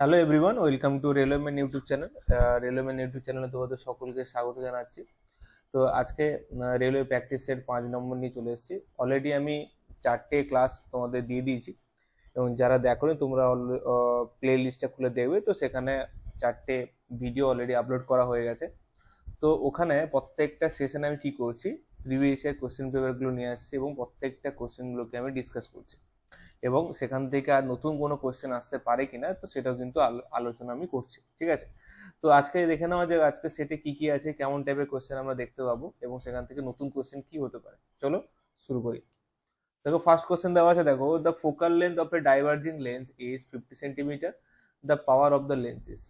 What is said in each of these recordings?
Hello everyone, welcome to railwayman YouTube channel. Railwayman YouTube চ্যানেলে তোমাদের সকলকে স্বাগত জানাচ্ছি। তো আজকে রেলওয়ে প্র্যাকটিস সেট 5 নম্বর নিয়ে চলে এসেছি। অলরেডি আমি 4টে ক্লাস তোমাদের দিয়ে দিয়েছি এবং যারা দেখোনি তোমরা প্লে লিস্টটা খুলে দেখবে, তো সেখানে 4টে ভিডিও অলরেডি আপলোড করা হয়ে গেছে। তো ওখানে প্রত্যেকটা সেশনে আমি কি করছি, প্রিভিয়াস ইয়ার কোশ্চেন পেপারগুলো নিয়ে আসছি এবং প্রত্যেকটা কোশ্চেনগুলোকে আমি ডিসকাস করছি এবং সেখান থেকে আর নতুন কোনো কোশ্চেন আসতে পারে কিনা তো সেটাও কিন্তু আলোচনা আমি করছি। ঠিক আছে, তো আজকে দেখে নেওয়া যাক আজকে সেটে কি কি আছে, কেমন টাইপের কোশ্চেন আমরা দেখতে পাবো এবং সেখান থেকে নতুন কোশ্চেন কি হতে পারে। চলো শুরু করি। দেখো ফার্স্ট কোশ্চেন দেওয়া আছে, দেখো the focal length of A diverging lens is 50 centimetre, the power of the lens is.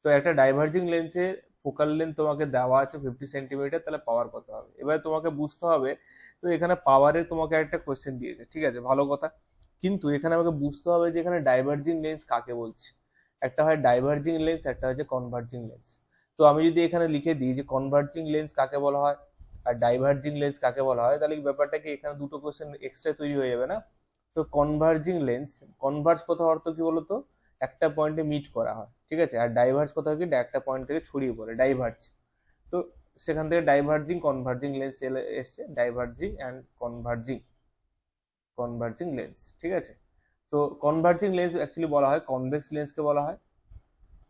তো একটা ডাইভার্জিং লেন্সের ফোকাল লেন্থ তোমাকে দেওয়া আছে 50 সেন্টিমিটার, তাহলে পাওয়ার কত হবে? এবার তোমাকে বুঝতে হবে, তো এখানে পাওয়ারের তোমাকে একটা কোশ্চেন দিয়েছে, ঠিক আছে, ভালো কথা। কিন্তু এখানে আমাকে বুঝতে হবে যে এখানে ডাইভার্জিং লেন্স কাকে বলছে। একটা হয় ডাইভার্জিং লেন্স, একটা হচ্ছে কনভার্জিং লেন্স। তো আমি যদি এখানে লিখে দিই যে কনভার্জিং লেন্স কাকে বলা হয় আর ডাইভার্জিং লেন্স কাকে বলা হয়, তাহলে ব্যাপারটা কি এখানে দুটো কোশ্চেন এক্সট্রা তৈরি হয়ে যাবে না? তো কনভার্জিং লেন্স, কনভার্জ কথা অর্থ কি বলতো, একটা পয়েন্টে মিট করা হয়, ঠিক আছে। আর ডাইভার্জ কথা কি, একটা পয়েন্ট থেকে ছড়িয়ে পড়ে, ডাইভার্জ। তো সেখান থেকে ডাইভার্জিং কনভার্জিং লেন্স এসছে, diverging and converging, converging lens, ঠিক আছে। তো কনভার্জিং লেন্স অ্যাকচুয়ালি বলা হয় কনভেক্স লেন্সকে বলা হয়।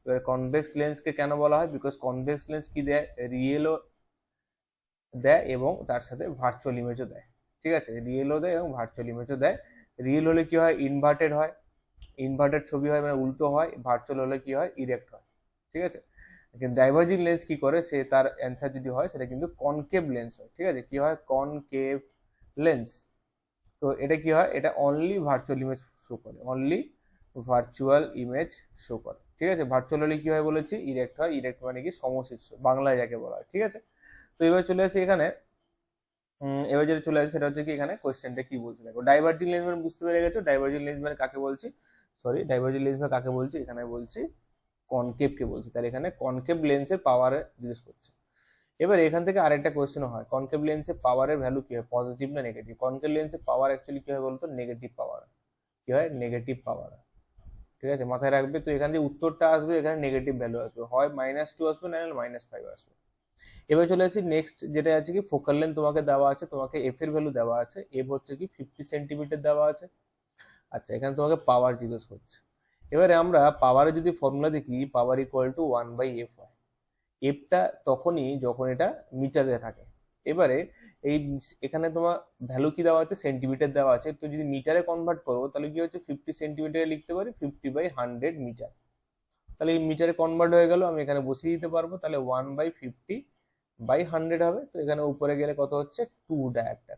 এবার কনভেক্স লেন্সকে কেন বলা হয়? বিকজ কনভেক্স লেন্স কি দেয়, রিয়েলও দেয় এবং তার সাথে ভার্চুয়াল ইমেজও দেয়, ঠিক আছে। রিয়েলও দেয় এবং ভার্চুয়াল ইমেজও দেয়। রিয়েল হলে কি হয়, ইনভার্টেড হয়, ইনভার্টেড ছবি হয় মানে উল্টো হয়। ভার্চুয়াল হলে কি হয়, ইরেক্ট হয়, ঠিক আছে। কিন্তু ডাইভার্জিং লেন্স কি করে, সে তার অ্যান্সার যদি হয় সেটা কিন্তু কনকেভ লেন্স হয়, ঠিক আছে। কি হয়, কনকেভ লেন্স। তো এটা কি হয়, এটা অনলি ভার্চুয়াল ইমেজ শো করে, অনলি ভার্চুয়াল ইমেজ শো করে, ঠিক আছে। ভার্চুয়াল হলে কি হয় বলেছি, ইরেক্ট হয়। ইরেক্ট মানে কি, সমশীর্ষ বাংলায় যাকে বলা হয়, ঠিক আছে। তো এবার চলে আসি এখানে, এবার যেটা চলে আসে সেটা হচ্ছে কি, এখানে কোয়েশ্চেনটা কি বলছে দেখো। ডাইভার্জিং লেন্স মানে বুঝতে পেরে গেছো, ডাইভার্জিং লেন্স মানে কাকে বলছি, সরি ডাইভার্জিং লেন্স মানে কাকে বলছি, এখানে বলছি কনকেভ কে বলছি। তাহলে এখানে কনকেভ লেন্সের পাওয়ার জিজ্ঞেস করছে। এবার এখান থেকে আরেকটা কোয়েশ্চেন হয়, কনকেভ লেন্সের পাওয়ারের ভ্যালু কি হয়, পজিটিভ না নেগেটিভ? কনকেভ লেন্সের পাওয়ার অ্যাকচুয়ালি কি হয় বলতো, নেগেটিভ পাওয়ার। কি হয়, নেগেটিভ পাওয়ার, ঠিক আছে, মাথায় রাখবে। তো এখান থেকে উত্তরটা আসবে, এখানে নেগেটিভ ভ্যালু আসবে, হয় -2 আসবে না -5 আসবে। এবার চলে আসি নেক্সট, যেটা আছে কি ফোকাল লেন্থ তোমাকে দেওয়া আছে, তোমাকে এফ এর ভ্যালু দেওয়া আছে, এফ হচ্ছে কি 50 সেন্টিমিটার দেওয়া আছে। আচ্ছা, এখানে তোমাকে পাওয়ার জিজ্ঞেস করছে। এবারে আমরা পাওয়ারে যদি ফর্মুলা দেখি, পাওয়ার ইকুয়াল টু 1/f হয়। এফটা তখনই যখন এটা মিটারে থাকে। এবারে এই এখানে তোমার ভ্যালু কি দেওয়া আছে, সেন্টিমিটার দেওয়া আছে। তো যদি মিটারে কনভার্ট করো তাহলে কি হচ্ছে, 50 সেন্টিমিটারে লিখতে পারি 50/100 মিটার। তাহলে এই মিটারে কনভার্ট হয়ে গেল, আমি এখানে বসিয়ে দিতে পারবো। তাহলে 1/50/100 হবে। তো এখানে উপরে গেলে কত হচ্ছে, 2 ডায়াপ্টার।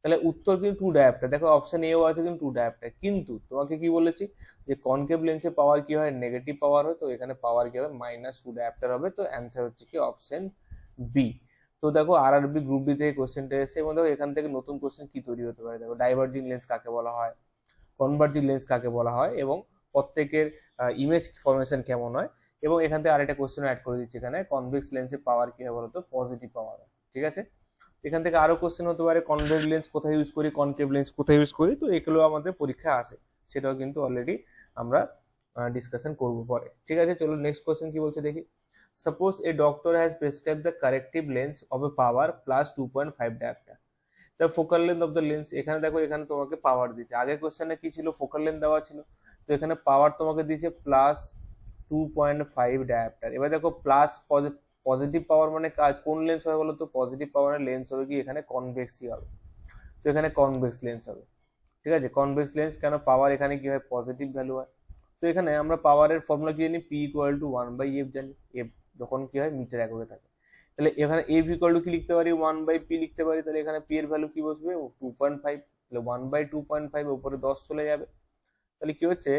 তাহলে উত্তর কিন্তু 2 ডায়াপ্টার। দেখো অপশন এও আছে কিন্তু 2 ডায়াপ্টার, কিন্তু তোমাকে কি বলেছি যে কনকেভ লেন্সের পাওয়ার কি হয়, নেগেটিভ পাওয়ার হয়। তো এখানে পাওয়ার কি হবে, -2 ডায়াপ্টার হবে। তো অ্যান্সার হচ্ছে কি অপশন বি। তো দেখো আরআরবি গ্রুপ ডি থেকে কোশ্চেনটা এসে, এবং দেখো এখান থেকে নতুন কোশ্চেন কি তৈরি হতে পারে। দেখো ডাইভার্জিং লেন্স কাকে বলা হয়, কনভার্জিং লেন্স কাকে বলা হয় এবং প্রত্যেকের ইমেজ ফরমেশন কেমন হয়। এবং এখান থেকে আরেকটা কোশ্চেন অ্যাড করে দিচ্ছি, এখানে কনভেক্স লেন্সের পাওয়ার কি হয় বলতো, পজিটিভ পাওয়ার হয়, ঠিক আছে। এখান থেকে আরো কোশ্চেন হতে পারে, কনভেক্স লেন্স কোথায় ইউজ করি, কনকেভ লেন্স কোথায় ইউজ করি। তো এগুলো আমাদের পরীক্ষায় আসে, সেটাও কিন্তু অলরেডি আমরা ডিসকাশন করবো পরে, ঠিক আছে। চলো নেক্সট কোশ্চেন কি বলছে দেখি। Suppose a doctor has prescribe the corrective lens of A power +2.5 dioptre, the focal length of the lens. এখানে দেখো, এখানে তোমাকে পাওয়ার দিচ্ছে। আগের কোশ্চেনে কি ছিল, ফোকাল লেন্থ দেওয়া ছিল। তো এখানে পাওয়ার তোমাকে দিয়েছে +2.5 ডায়াপ্টার। এবার দেখো প্লাস পজিটিভ পাওয়ার মানে কোন লেন্স হবে বলো তো, পজিটিভ পাওয়ারের লেন্স হবে কি, এখানে কনভেক্সই হবে। তো এখানে কনভেক্স লেন্স হবে, ঠিক আছে। কনভেক্স লেন্স কেন, পাওয়ার এখানে কি হয়, পজিটিভ ভ্যালু হয়। তো এখানে আমরা পাওয়ারের ফর্মুলা কি জানি, পি ইকুয়াল টু 1/f জানি। এফ যখন কি হয়, মিটার এককে থাকে। তাহলে এখানে এফ ইকুয়াল টু কি লিখতে পারি, 1/p লিখতে পারি। তাহলে এখানে পি এর ভ্যালু কি বসবে, 2.5। তাহলে 1/2.5 উপরে 10 চলে যাবে। তাহলে কি হচ্ছে,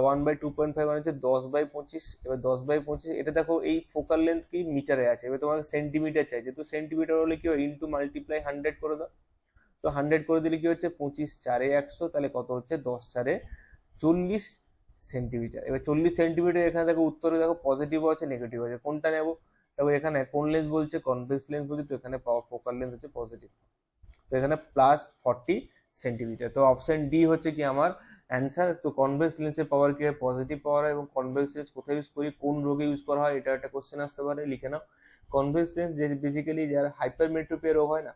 1/2.5 মানে হচ্ছে 10/25। এবার 10/25, এটা দেখো এই ফোকাল লেন্থ কি মিটারে আছে, এবার তোমাকে সেন্টিমিটার চাইছে। তো সেন্টিমিটার হলে কি হয়, ইন্টু মাল্টিপ্লাই 100 করে দাও। তো 100 করে দিলে কি হচ্ছে, 25×4 = 100। তাহলে কত হচ্ছে, 10×4 = 40 সেন্টিমিটার। এবার 40 সেন্টিমিটার, এখানে দেখো উত্তরে দেখো পজিটিভ আছে নেগেটিভ আছে, কোনটা নেবো। দেখো এখানে কোন লেন্স বলছে, কনভেক্স লেন্স বলছে। তো এখানে ফোকাল লেন্থ হচ্ছে পজিটিভ। তো এখানে +40 সেন্টিমিটার। তো অপশন ডি হচ্ছে কি আমার অ্যান্সার। তো কনভেক্স লেন্সের পাওয়ার কি হয়, পজিটিভ পাওয়ার হয়, এবং কনভেক্স লেন্স কোথায় ইউজ করি, কোন রোগে ইউজ করা হয়, এটা একটা কোশ্চেন আসতে পারে, লিখে নাও। কনভেক্স লেন্স যে বেসিক্যালি যারা হাইপারমেট্রোপিয়া রোগ হয় না,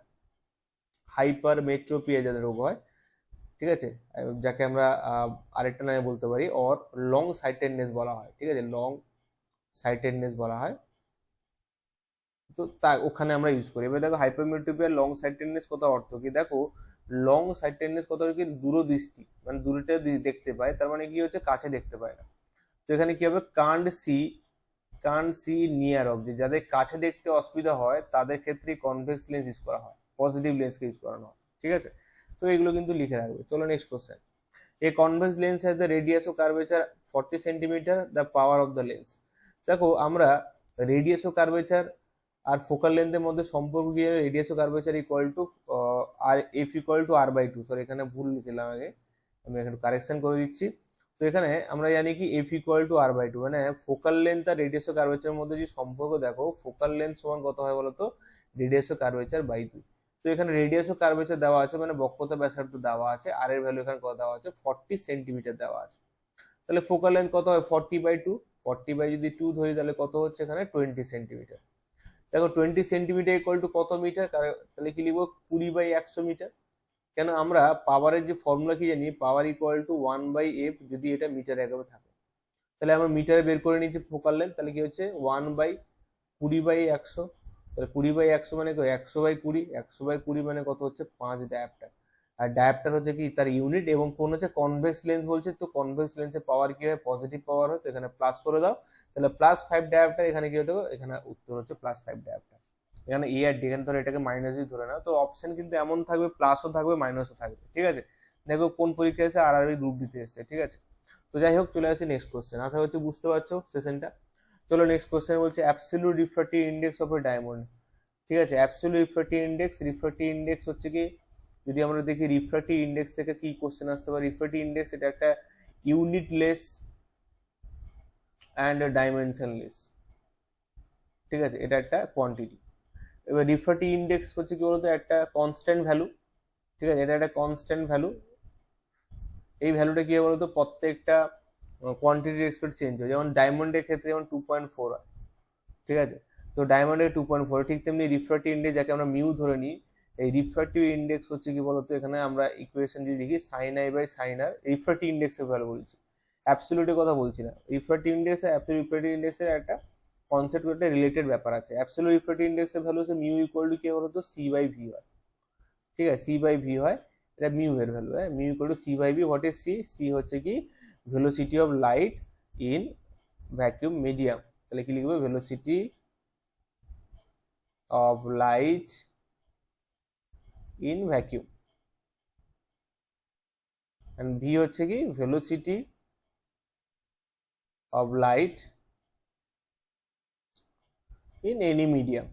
হাইপারমেট্রোপিয়া যাদের রোগ হয়, ঠিক আছে, যাকে আমরা আরেকটা নামে বলতে পারি অর লং সাইটেডনেস বলা হয়, ঠিক আছে, লং সাইটেডনেস বলা হয়। তো তা ওখানে আমরা ইউজ করি। এবার দেখো হাইপারমেট্রোপিয়া লং সাইটেডনেস কথা অর্থ কি, দেখো লং সাইটেডনেস কথা কি, দূরদৃষ্টি, মানে দূরটা দেখতে পায়, তার মানে কি হচ্ছে কাছে দেখতে পায় না। তো এখানে কি হবে, কান্ট সি নিয়ার অবজেক্ট, যাদের কাছে দেখতে অসুবিধা হয় তাদের ক্ষেত্রে কনভেক্স লেন্স ইউজ করা হয়, পজিটিভ লেন্সকে ইউজ করানো হয়, ঠিক আছে। তো এগুলো কিন্তু লিখে রাখবে। চলো next question. A convex lens has the radius of curvature 40 centimetre, the power of the lens. দেখো আমরা রেডিয়াস ও কার্ভেচার আর ফোকাল লেন্থের মধ্যে সম্পর্ক কি, radius of curvature equal to R F equal to R by two, sorry এখানে ভুল লিখলাম আগে, আমি এখানে কারেকশন করে দিচ্ছি। তো এখানে আমরা জানি কি F equal to R by two, মানে ফোকাল লেন্থ আর রেডিয়াস ও কার্ভেচারের মধ্যে যে সম্পর্ক, দেখো ফোকাল লেন্থ সমান কত হয় বলতো, রেডিয়াস ও কার্ভেচার বাই 2। তো এখানে রেডিয়াস ও কার্ভেচার দেওয়া আছে, মানে বক্রতা ব্যাসার্ধ দেওয়া আছে, আর এর ভ্যালু এখানে কত দেওয়া আছে, 40 সেন্টিমিটার দেওয়া আছে। তাহলে ফোকাল লেন্থ কত হয়, 40/2, 40 বাই যদি 2 ধরি তাহলে কত হচ্ছে এখানে 20 সেন্টিমিটার। দেখো 20 সেন্টিমিটার ইকুয়াল টু কত মিটার, তাহলে কি লিখবো 20/100 মিটার। কেন, আমরা পাওয়ারের যে ফর্মুলা কি জানি, পাওয়ার ইকুয়াল টু 1/f, যদি এটা মিটার একভাবে থাকে, তাহলে আমরা মিটারে বের করে নিচ্ছি ফোকাল লেন্থ, তাহলে কি হচ্ছে 1/20/100, তাহলে 20/100 মানে 100/20, 100/20 মানে কত হচ্ছে 5 ডায়াপ্টার। আর ডায়াপ্টার হচ্ছে কি তার ইউনিট, এবং কোন হচ্ছে কনভেক্স লেন্স বলছে, তো কনভেক্স লেন্সের পাওয়ার কি হয়, পজিটিভ পাওয়ার হয়, তো এখানে প্লাস করে দাও, তাহলে +5 ডায়াপ্টার, এখানে কি হতে হবে, এখানে উত্তর হচ্ছে +5 ডায়াপ্টার। এখানে এ আর ডি, এখানে ধরো এটাকে মাইনাস দিয়ে ধরে নাও, তো অপশন কিন্তু এমন থাকবে, প্লাসও থাকবে মাইনাসও থাকবে, ঠিক আছে। দেখো কোন পরীক্ষা এসে আরআরবি গ্রুপ দিতে এসছে, ঠিক আছে। তো যাই হোক, চলে আসি নেক্সট কোশ্চেন, আশা করছি বুঝতে পারছো সেশনটা। চলো নেক্সট কোশ্চেন বলছে absolute refractive index of a diamond, ঠিক আছে। অ্যাবসলিউট রিফ্র্যাক্টিভ ইন্ডেক্স হচ্ছে কি, যদি আমরা দেখি রিফ্র্যাক্টিভ ইন্ডেক্স থেকে কি কোশ্চেন আসতে পারে, রিফ্র্যাক্টিভ ইন্ডেক্স এটা একটা ইউনিটলেস অ্যান্ড ডাইমেনশনলেস, ঠিক আছে, এটা একটা কোয়ান্টিটি। এবার রিফ্র্যাক্টিভ ইন্ডেক্স হচ্ছে কি বলতো, একটা কনস্ট্যান্ট ভ্যালু, ঠিক আছে, এটা একটা কনস্ট্যান্ট ভ্যালু। এই ভ্যালুটা কি বলতো, প্রত্যেকটা কোয়ান্টিটির এক্সপেক্ট চেঞ্জ হয়, যেমন ডায়মন্ডের ক্ষেত্রে যেমন 2.4 হয়, ঠিক আছে। তো ডায়মন্ডের 2.4, ঠিক তেমনি রিফ্র্যাক্টিভ ইন্ডেক্স যাকে আমরা মিউ ধরে নিই, এই রিফ্র্যাক্টিভ ইন্ডেক্স হচ্ছে কি বলতো, এখানে আমরা ইকুয়েশন যদি লিখি sine I by sine R, refractive ইন্ডেক্সের ভ্যালু বলছি, অ্যাবসলিউটের কথা বলছি না। রিফ্র্যাক্টিভ ইন্ডেক্স আর রিফ্র্যাক্টিভ ইন্ডেক্সের একটা কনসেপ্ট, একটা রিলেটেড ব্যাপার আছে। অ্যাবসলিউট রিফ্র্যাক্টিভ ইন্ডেক্সের ভ্যালু হচ্ছে মিউ ইকুয়াল টু কি বলতো, সি বাই ভি হয়, ঠিক আছে, সি বাই ভি হয়, এটা মিউ এর ভ্যালু, হ্যাঁ, mu equal to C by V. What is C, C হচ্ছে কি velocity of light in vacuum medium, তাহলে কি লিখবে, velocity of light in vacuum, and v হচ্ছে কি velocity of light in any medium,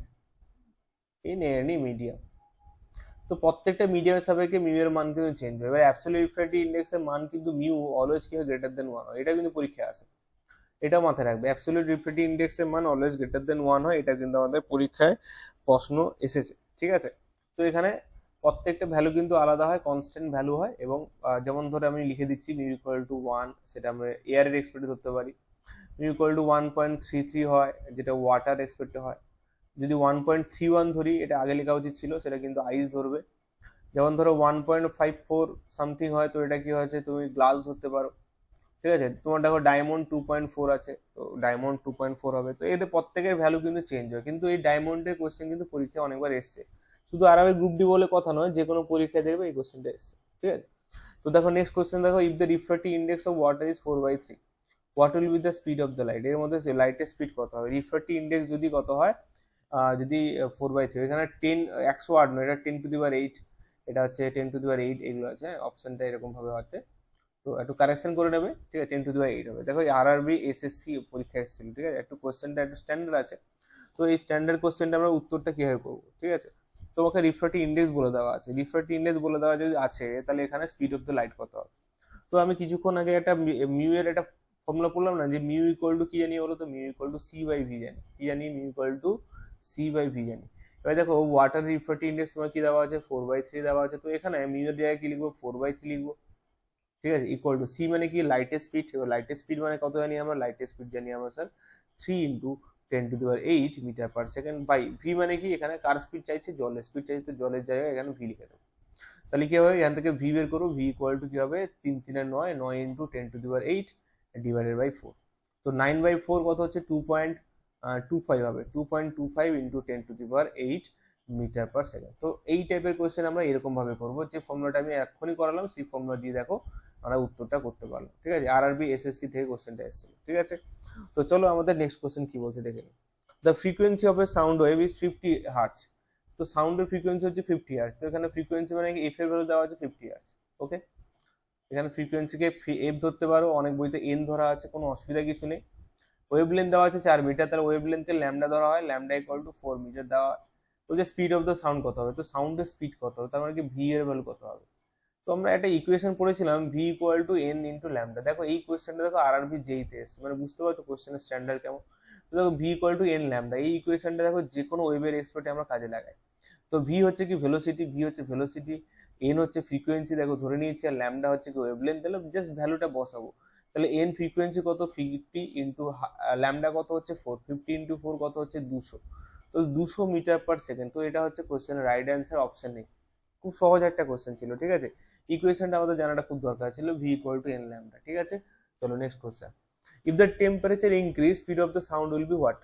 তো প্রত্যেকটা মিডিয়ামের সাপেক্ষে মিউ এর মান কিন্তু চেঞ্জ হয়। এবার অ্যাবসলিউট রিফ্র্যাক্টিভ ইন্ডেক্সের মান কিন্তু মিউ অলওয়েজ কি হয়, গ্রেটার দেন 1 হয়, এটা কিন্তু পরীক্ষায় আসে, এটা মাথায় রাখবে। অ্যাবসলিউট রিফ্র্যাক্টিভ ইন্ডেক্সের মান অলওয়েজ গ্রেটার দেন 1 হয়, এটা কিন্তু আমাদের পরীক্ষায় প্রশ্ন এসেছে, ঠিক আছে। তো এখানে প্রত্যেকটা ভ্যালু কিন্তু আলাদা হয়, কনস্ট্যান্ট ভ্যালু হয়, এবং যেমন ধরে আমি লিখে দিচ্ছি মিউ ইকুয়াল টু 1, সেটা আমরা এয়ারের এক্সপেক্ট ধরতে পারি। মিউ ইকুয়াল টু 1.33 হয়, যেটা ওয়াটার এক্সপেক্টে হয়। যদি 1.31 ধরি, এটা আগে লেখা উচিত ছিল, সেটা কিন্তু আইস ধরবে। যেমন ধরো 1.54 সামথিং হয়, তো এটা কি হয়েছে, তুমি গ্লাস ধরতে পারো, ঠিক আছে। তোমার দেখো ডায়মন্ড 2.4 আছে, তো ডায়মন্ড 2.4 হবে। তো এদের প্রত্যেকের ভ্যালু কিন্তু চেঞ্জ হয়, কিন্তু এই ডায়মন্ডের কোশ্চেন কিন্তু পরীক্ষায় অনেকবার এসছে, শুধু আরআরবি গ্রুপ ডি বলে কথা নয়, যে কোনো পরীক্ষায় দেখবে এই কোশ্চেনটা এসছে, ঠিক আছে। তো দেখো নেক্সট কোশ্চেন, দেখো if the refractive index of water is 4/3, what will be the speed of the light, এর মধ্যে লাইটের স্পিড কত হবে। রিফ্র্যাক্টিভ ইন্ডেক্স যদি কত হয়, যদি 4/3, এখানে 108 নয়, এটা 10⁸, এটা হচ্ছে 10⁸, এগুলো আছে, অপশনটা এরকম ভাবে আছে, তো একটু কারেকশন করে নেবে, ঠিক আছে, 10⁸ হবে। দেখো আরআরবি এসএসসি পরীক্ষা এসেছিল, ঠিক আছে, একটু কোশ্চেনটা একটু স্ট্যান্ডার্ড আছে, তো এই স্ট্যান্ডার্ড কোশ্চেনটা আমরা উত্তরটা কিভাবে করবো, ঠিক আছে। তোমাকে রিফ্র্যাক্টিভ ইন্ডেক্স বলে দেওয়া আছে, রিফ্র্যাক্টিভ ইন্ডেক্স বলে দেওয়া যদি আছে, তাহলে এখানে স্পিড অফ দ্য লাইট কত হবে। তো আমি কিছুক্ষণ আগে একটা মিউ এর একটা ফর্মুলা পড়লাম না, যে মিউ ইকুয়াল টু কি জানি বলো তো, mu equal to C by V জানি, কি জানি, mu equal to C by V জানি। এবার দেখো ওয়াটার রিফ্র্যাক্টিভ ইন্ডেক্স তোমার কি দেওয়া আছে, 4/3 দেওয়া আছে, তো এখানে মিউ এর জায়গায় কি লিখবো, 4/3 লিখবো, ঠিক আছে, ইকুয়াল টু সি মানে কি লাইটের স্পিড, এবার লাইটের স্পিড মানে কত জানি আমরা, লাইটের স্পিড জানি আমরা sir 3 × 10⁻⁸ metre per second by V মানে কি এখানে কার স্পিড চাইছে, জলের স্পিড চাইছে, তো জলের জায়গায় এখানে ভি লিখে দেবো। তাহলে কি হবে, এখান থেকে ভি বের করবো, ভি ইকুয়াল টু কি হবে 3 3 9 9 × 10⁻⁸ ডিভাইডেড বাই 4। তো 9/4 কত হচ্ছে 2.25 হবে, 2.25 × 10⁸ মিটার পার সেকেন্ড। তো এই টাইপের কোয়েশ্চেন আমরা এরকম ভাবে করবো, যে ফর্মুলাটা আমি এক্ষুনি করালাম সেই ফর্মুলা দিয়ে দেখো আমরা উত্তরটা করতে পারলাম। ঠিক আছে, আরআরবি এসএসসি থেকে কোয়েশ্চেনটা এসেছিল। ঠিক আছে, তো চলো আমাদের নেক্সট কোয়েশ্চেন কি বলছে দেখে নিই। The frequency of a sound wave is 50 hertz. তো সাউন্ডের ফ্রিকোয়েন্সি হচ্ছে 50 হার্টজ। তো এখানে ফ্রিকোয়েন্সি মানে এফ এর ভ্যালু দেওয়া আছে 50 হার্টজ। ওকে, এখানে ফ্রিকোয়েন্সিকে এফ ধরতে পারো, অনেক বইতে এন ধরা আছে, কোনো অসুবিধা কিছু নেই। ওয়েভ লেন্থ দেওয়া আছে 4 মিটার, তাহলে ওয়েভ লেন্থকে ল্যামডা ধরা হয়, ল্যামডা ইকুয়াল টু 4 মিটার দেওয়া হয়। তো যে স্পিড অফ দ্য সাউন্ড কত হবে, তো সাউন্ডের স্পিড কত হবে, তার মানে কি ভি এর ভ্যালু কত হবে। তো আমরা একটা ইকুয়েশন পড়েছিলাম V equal two N into lambda. দেখো এই কোয়েশ্চেনটা দেখো আরআরবি জেইতে এসছে, মানে বুঝতে পারছো কোয়েশ্চেনের স্ট্যান্ডার্ড কেমন। তো দেখো V equal two N lambda, এই ইকুয়েশনটা দেখো যে কোনো ওয়েভের এক্সপার্টে আমরা কাজে লাগাই। তো ভি হচ্ছে কি ভেলোসিটি, ভি হচ্ছে ভেলোসিটি, এন হচ্ছে ফ্রিকোয়েন্সি দেখো ধরে নিয়েছি, আর ল্যামডা হচ্ছে কি ওয়েভলেন্থ, তাহলে জাস্ট ভ্যালুটা বসাবো। তাহলে এন ফ্রিকোয়েন্সি কত 50 ইন্টু ল্যামডা কত হচ্ছে 4, 50 ইন্টু 4 কত হচ্ছে 200। তো 200 মিটার পার সেকেন্ড। তো এটা হচ্ছে কোয়েশ্চেনের রাইট অ্যান্সার, অপশন নেই। খুব সহজ একটা কোয়েশ্চেন ছিল। ঠিক আছে, ইকুয়েশনটা আমাদের জানাটা খুব দরকার ছিল, V equal two N lambda. ঠিক আছে, চলো next question. If the temperature increase speed of the sound will be what.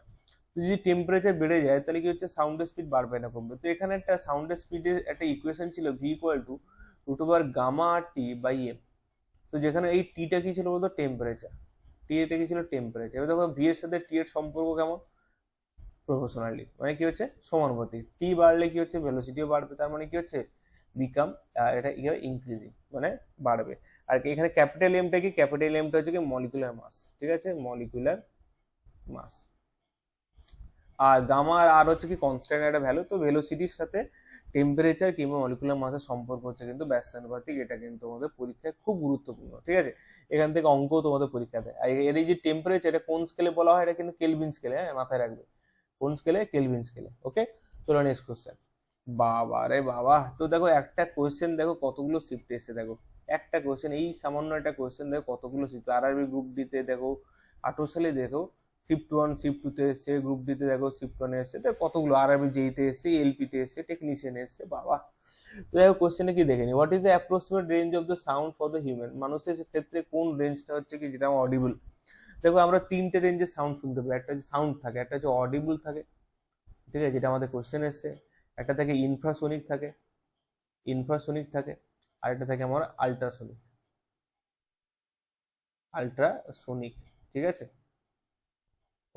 যদি টেম্পারেচার বেড়ে যায় তাহলে কি হচ্ছে সাউন্ডের স্পিড বাড়বে না কমবে। তো এখানে একটা সাউন্ডের স্পিডের একটা ইকুয়েশন ছিল V equal to root over gamma T by M. তো যেখানে এই টিটা কি ছিল বলতো টেম্পারেচার, টি এটা কি ছিল টেম্পারেচার। এবার দেখো ভি এর সাথে টি এর সম্পর্ক কেমন, প্রপোর্শনালি, মানে কি হচ্ছে সমানুপাতিক। টি বাড়লে কি হচ্ছে ভেলোসিটিও বাড়বে, তার মানে কি হচ্ছে বিকাম এটা ইনক্রিজিং মানে বাড়বে। আর এখানে ক্যাপিটাল এমটা কি, ক্যাপিটাল এমটা হচ্ছে কি মলিকুলার মাস। ঠিক আছে, মলিকুলার মাস। আর গামা আর হচ্ছে কি কনস্ট্যান্ট একটা ভ্যালু। তো ভেলোসিটির সাথে টেম্পারেচার কিংবা মলিকুলার মাসের সম্পর্ক হচ্ছে কিন্তু ব্যস্তানুপাতিক। এটা কিন্তু তোমাদের পরীক্ষায় খুব গুরুত্বপূর্ণ। ঠিক আছে, এখান থেকে অঙ্ক তোমাদের পরীক্ষা দেয়। আর এর এই যে টেম্পারেচার এটা কোন স্কেলে বলা হয়, এটা কিন্তু কেলভিন স্কেলে, হ্যাঁ মাথায় রাখবে, কোন স্কেলে, কেলভিন স্কেলে। ওকে, চলো নেক্সট কোশ্চেন। বাবা রে বাবা, তো দেখো একটা কোয়েশ্চেন দেখো কতগুলো শিফট এসে, দেখো একটা কোয়েশ্চেন, এই সামান্য একটা কোয়েশ্চেন দেখো কতগুলো শিফট। আরআরবি গ্রুপ ডিতে দেখো 18 সালে দেখো শিফট 1 শিফট 2 তে এসছে, গ্রুপ ডিতে দেখো শিফট 1 এসছে, তো কতগুলো আরআরবি জেইতে এসছে, এলপিতে এসছে, টেকনিশিয়ান এসছে, বাবা। তো দেখো কোয়েশ্চেনে কি দেখে নি, what is the approximate range of the sound for the human. মানুষের ক্ষেত্রে কোন রেঞ্জটা হচ্ছে কি যেটা অডিবল। দেখো আমরা তিনটে রেঞ্জের সাউন্ড শুনতে পাই, একটা হচ্ছে সাউন্ড থাকে, একটা হচ্ছে অডিবল থাকে, ঠিক আছে যেটা আমাদের কোয়েশ্চেন এসছে, একটা থাকে ইনফ্রাসোনিক থাকে, ইনফ্রাসোনিক থাকে, আর একটা থাকে আমার আল্ট্রাসোনিক, আল্ট্রাসোনিক। ঠিক আছে,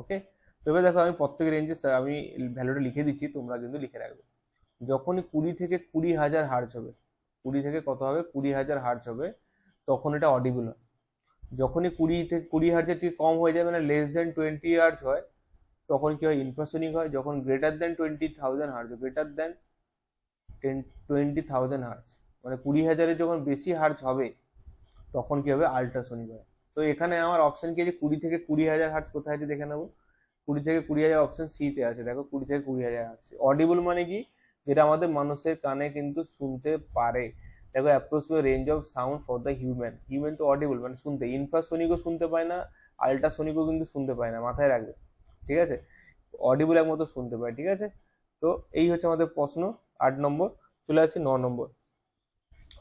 ওকে। তো এবার দেখো আমি প্রত্যেক রেঞ্জে আমি ভ্যালুটা লিখে দিচ্ছি, তোমরা কিন্তু লিখে রাখবে। যখনই 20 থেকে 20,000 হার্জ হবে, 20 থেকে কত হবে 20,000 হার্জ হবে, তখন এটা অডিবল হয়। যখনই 20 হার্জের থেকে কম হয়ে যাবে, মানে লেস দেন 20 হার্জ হয়, তখন কি হয় ইনফ্রাসোনিক হয়। যখন greater than 20,000 hertz, greater than 20,000 hertz, মানে 20,000-এর যখন বেশি হার্জ হবে তখন কি হবে আল্ট্রাসোনিক হয়। তো এখানে আমার অপশন কি আছে, 20 থেকে 20,000 হার্জ কোথায় আছে দেখে নেবো। 20 থেকে 20,000 অপশন সি তে আছে, দেখো 20 থেকে 20,000 আছে। অডিবল মানে কি, যেটা আমাদের মানুষের কানে কিন্তু শুনতে পারে। দেখো approximate range of sound for the human, human তো অডিবল মানে শুনতে, ইনফ্রাসোনিকও শুনতে পায় না, আল্ট্রাসোনিকও কিন্তু শুনতে পায় না, মাথায় রাখবে। ঠিক আছে, অডিবল একমাত্র শুনতে পায়। ঠিক আছে, তো এই হচ্ছে আমাদের প্রশ্ন 8 নম্বর। চলে আসি 9 নম্বর।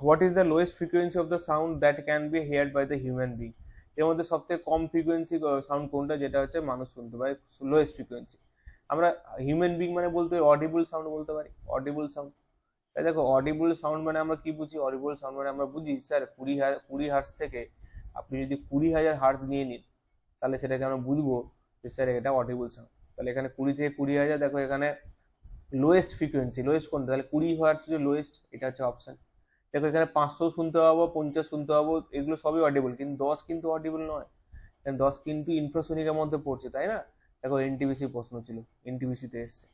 What is the lowest frequency of the sound that can be heard by the human being. এর মধ্যে সবথেকে কম ফ্রিকোয়েন্সি সাউন্ড কোনটা, যেটা হচ্ছে মানুষ শুনতে পায়, লোয়েস্ট ফ্রিকোয়েন্সি। আমরা হিউম্যান বিং মানে বলতে অডিবল সাউন্ড বলতে পারি, অডিবল সাউন্ড। তাই দেখো অডিবল সাউন্ড মানে আমরা কি বুঝি, অডিবল সাউন্ড মানে আমরা বুঝি স্যার 20 হার্জ থেকে আপনি যদি 20,000 হার্জ নিয়ে নিন, তাহলে সেটাকে আমরা বুঝবো যে স্যার এটা অডিবল সাউন্ড। তাহলে এখানে 20 থেকে 20,000, দেখো এখানে লোয়েস্ট ফ্রিকোয়েন্সি, লোয়েস্ট কোনটা, তাহলে 20 হার্জ যে লোয়েস্ট, এটা হচ্ছে অপশন। দেখো এখানে 500 শুনতে পাবো, 50 শুনতে পাবো, এগুলো সবই অডিবল, কিন্তু 10 কিন্তু অডিবল নয়, 10 কিন্তু ইনফ্রাসোনিকের মধ্যে পড়ছে, তাই না। দেখো এনটিপিসি প্রশ্ন ছিল, এনটিপিসি তে এসছে।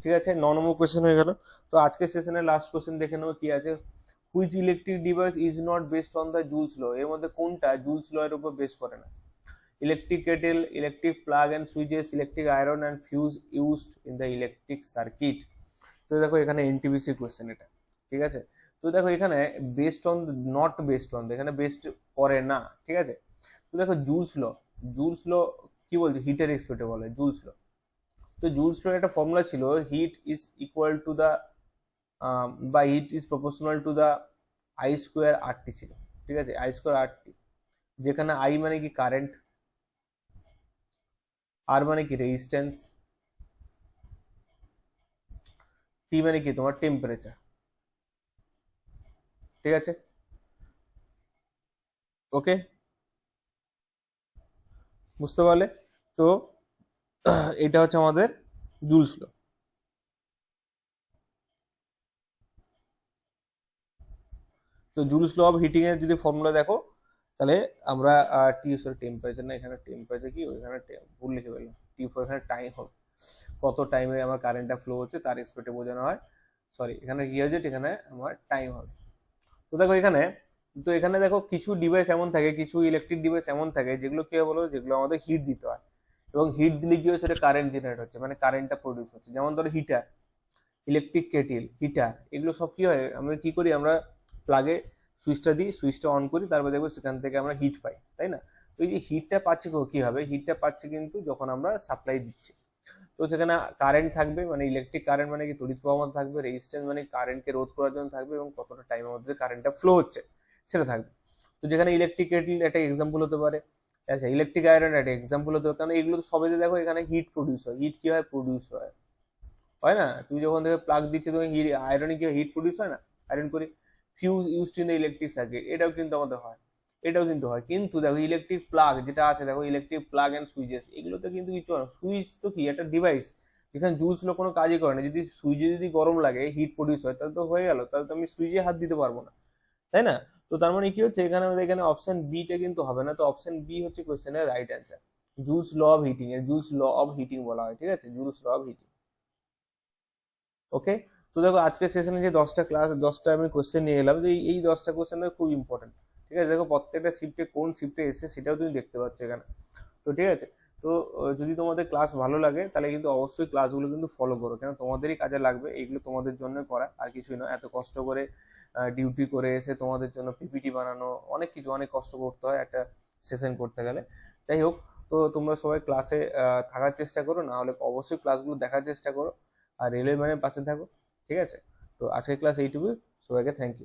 ঠিক আছে, 9 নম্বর কোয়েশ্চেন হয়ে গেল। তো আজকের সেশনের লাস্ট কোয়েশ্চেন দেখে নেবো কি আছে। Which electric device is not based on the Joule's law. এর মধ্যে কোনটা জুলস ল এর উপর বেস করে না। Electric kettle, electric plug and switches, electric iron and fuse used in the electric circuit. তো দেখো এখানে এনটিপিসি কোয়েশ্চেন এটা। ঠিক আছে, তো দেখো এখানে best on, not best on, এখানে বেস্ট পড়ে না, ঠিক আছে। তো দেখো জুলস ল কি বলছে, হিটের এক্সপেক্টে বলে জুলস ল। তো জুলস ল একটা ফর্মুলা ছিল, heat is equal to the বা heat is proportional to the I square R T ছিল, ঠিক আছে, আই স্কোয়ার আর টি, যেখানে আই মানে কি কারেন্ট, আর মানে কি রেজিস্ট্যান্স, টি মানে কি তোমার টেম্পারেচার, ঠিক আছে। ওকে, বুঝতে পারলে? তো এটা হচ্ছে আমাদের জুলস ল। তো জুলস ল অফ হিটিং এর যদি ফর্মুলা দেখো, তাহলে আমরা টি সরি টেম্পারেচার না, এখানে টেম্পারেচার কি ওইখানে ভুল লিখে ফেললাম, টি ফর এখানে টাইম হবে, কত টাইমে আমার কারেন্টটা ফ্লো হচ্ছে তার এক্সপেক্টে বোঝানো হয়, সরি এখানে কি হয়েছে, এখানে আমার টাইম হবে। তো দেখো এখানে, তো এখানে দেখো কিছু ডিভাইস এমন থাকে, কিছু ইলেকট্রিক ডিভাইস এমন থাকে যেগুলো কি হয় বলো, যেগুলো আমাদের হিট দিতে হয়, এবং হিট দিলে কি হচ্ছে, সেটা কারেন্ট জেনারেট হচ্ছে, মানে কারেন্টটা প্রডিউস হচ্ছে। যেমন ধরো হিটার, ইলেকট্রিক কেটেল, হিটার, এগুলো সব কি হয়, আমরা কি করি, আমরা প্লাগে সুইচটা দিই, সুইচটা অন করি, তারপর দেখবো সেখান থেকে আমরা হিট পাই, তাই না? তো এই যে হিটটা পাচ্ছি কি হবে, হিটটা পাচ্ছি কিন্তু যখন আমরা সাপ্লাই দিচ্ছি, তো সেখানে কারেন্ট থাকবে, মানে ইলেকট্রিক কারেন্ট মানে কি তড়িৎ প্রবাহ থাকবে, রেজিস্ট্যান্স মানে কারেন্টকে রোধ করার জন্য থাকবে, এবং কতটা টাইমের মধ্যে কারেন্টটা ফ্লো হচ্ছে সেটা থাকবে। তো যেখানে ইলেকট্রিক কেটল একটা এক্সাম্পল হতে পারে, আচ্ছা ইলেকট্রিক আয়রন একটা এক্সাম্পল হতে পারে, কারণ এগুলো তো সবাই দেখো এখানে হিট প্রডিউস হয়, হিট কি হয়, প্রডিউস হয়, হয় না? তুমি যখন থেকে প্লাগ দিচ্ছে তুমি আয়রনে কি হিট প্রডিউস হয় না, আয়রন করি, fuse used in the electric circuit, এটাও কিন্তু আমাদের হয়, এটাও কিন্তু হয়। কিন্তু দেখো ইলেকট্রিক প্লাগ যেটা আছে, দেখো ইলেকট্রিক প্লাগ এন্ড সুইচেস, এগুলোতে কিন্তু কিছু হয় না। সুইচ তো কি একটা ডিভাইস, যেখানে জুলস লো কোনো কাজই করে না, যদি সুইচে যদি গরম লাগে হিট প্রডিউস হয় তাহলে তো হয়ে গেল, তাহলে তো আমি সুইচে হাত দিতে পারবো না, তাই না? তো তার মানে কি হচ্ছে, এখানে আমাদের এখানে অপশন বি টা কিন্তু হবে না, তো অপশন বি হচ্ছে কোশ্চেনের right answer. Joule's law of heating, এর জুলস ল অফ হিটিং বলা হয়, ঠিক আছে, Joule's law of heating. Okay. তো দেখো আজকের সেশনে যে 10টা ক্লাস, 10টা আমি কোশ্চেন নিয়ে এলাম, যে এই 10টা কোশ্চেন খুব ইম্পর্টেন্ট, ঠিক আছে। দেখো প্রত্যেকটা শিফটে কোন শিফটে এসে সেটাও তুমি দেখতে পাচ্ছ এখানে। তো ঠিক আছে। তো যদি তোমাদের ক্লাস ভালো লাগে তাহলে কিন্তু অবশ্যই ক্লাসগুলো কিন্তু ফলো করো, কেন তোমাদেরই কাজে লাগবে, এইগুলো তোমাদের জন্য করা, আর কিছুই নয়। এত কষ্ট করে ডিউটি করে এসে তোমাদের জন্য পিপিটি বানানো, অনেক কিছু, অনেক কষ্ট করতে হয় একটা সেশন করতে গেলে। যাই হোক, তো তোমরা সবাই ক্লাসে থাকার চেষ্টা করো, না হলে অবশ্যই ক্লাসগুলো দেখার চেষ্টা করো, আর রেলওয়ে ম্যানের পাশে থাকো, ঠিক আছে। তো আজকের ক্লাস এইটুকুই, সবাইকে থ্যাংক ইউ।